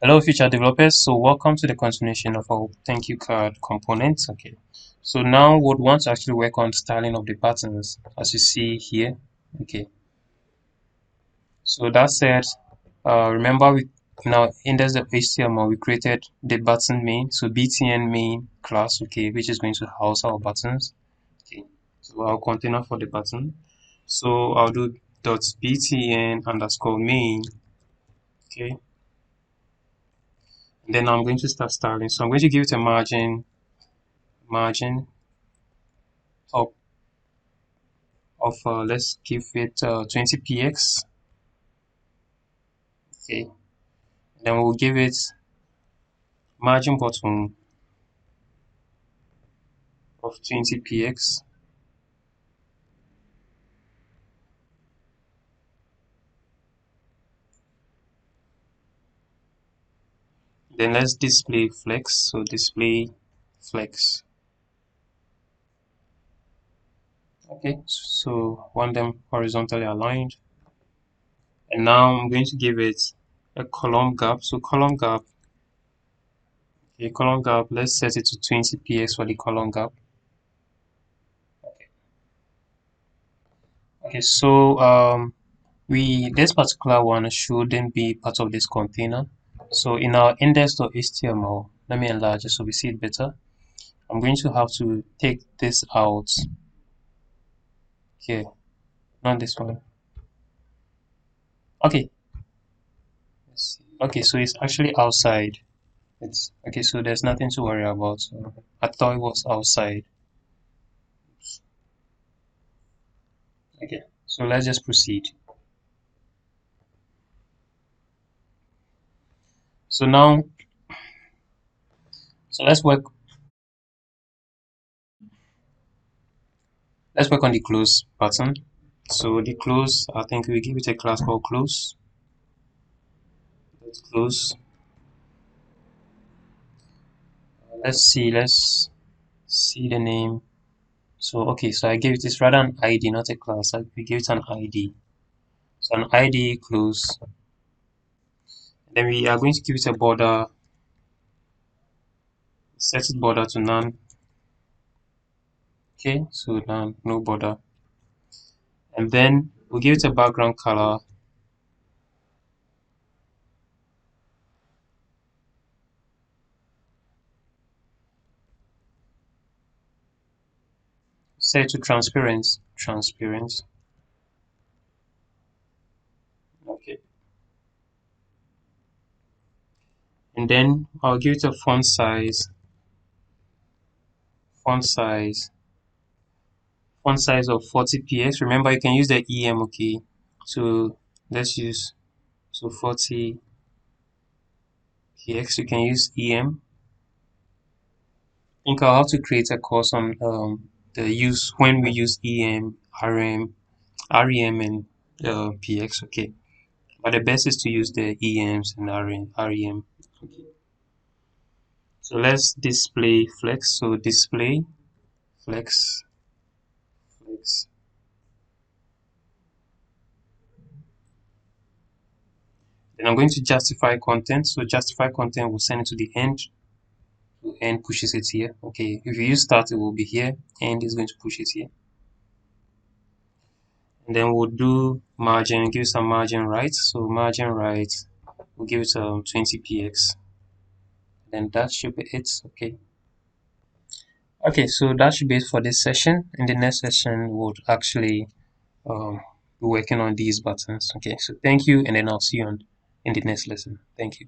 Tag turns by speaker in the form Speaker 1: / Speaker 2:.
Speaker 1: Hello, future developers. So, welcome to the continuation of our thank you card components. Okay, so now we would want to actually work on styling of the buttons, as you see here. Okay, so that said, remember we now index of HTML we created the button main, so btn main class. Okay, which is going to house our buttons. Okay, so our container for the button. So I'll do dot btn underscore main. Okay, and then I'm going to start styling. So I'm going to give it a margin of let's give it 20 px. Okay, then we'll give it margin bottom of 20 px. Then let's display flex, so display flex. Okay, so want them horizontally aligned, and now I'm going to give it a column gap. So column gap, okay, column gap, let's set it to 20 px for the column gap. Okay, so this particular one shouldn't be part of this container. So in our index.html, let me enlarge it so we see it better. I'm going to have to take this out here, not this one. Okay, let's see. Okay, so it's actually outside. It's okay, so there's nothing to worry about. So I thought it was outside. Okay, so let's just proceed. So now, so let's work on the close button. So the close, I think we give it a class called close. Let's close. Let's see the name. So okay, so I gave it this rather an ID, not a class. We give it an ID. So an ID close. Then we are going to give it a border, set it border to none. Okay, so none, no border. And then we'll give it a background color. Set it to transparent. Transparent. Okay. And then I'll give it a font size. Font size. Font size of 40 px. Remember, you can use the EM. Okay. So let's use 40 px. You can use EM. I think I'll have to create a course on the use when we use EM, RM, REM, and PX. Okay, but the best is to use the EMs and REM. Okay. So let's display flex. So display flex, flex. Then I'm going to justify content. So justify content will send it to the end. So end pushes it here. Okay, if you use start, it will be here. End is going to push it here. And then we'll do margin, give some margin right. So margin right, we'll give it 20 px. Then that should be it. Okay. Okay, so that should be it for this session. In the next session, we'll actually be working on these buttons. Okay, so thank you, and then I'll see you in the next lesson. Thank you.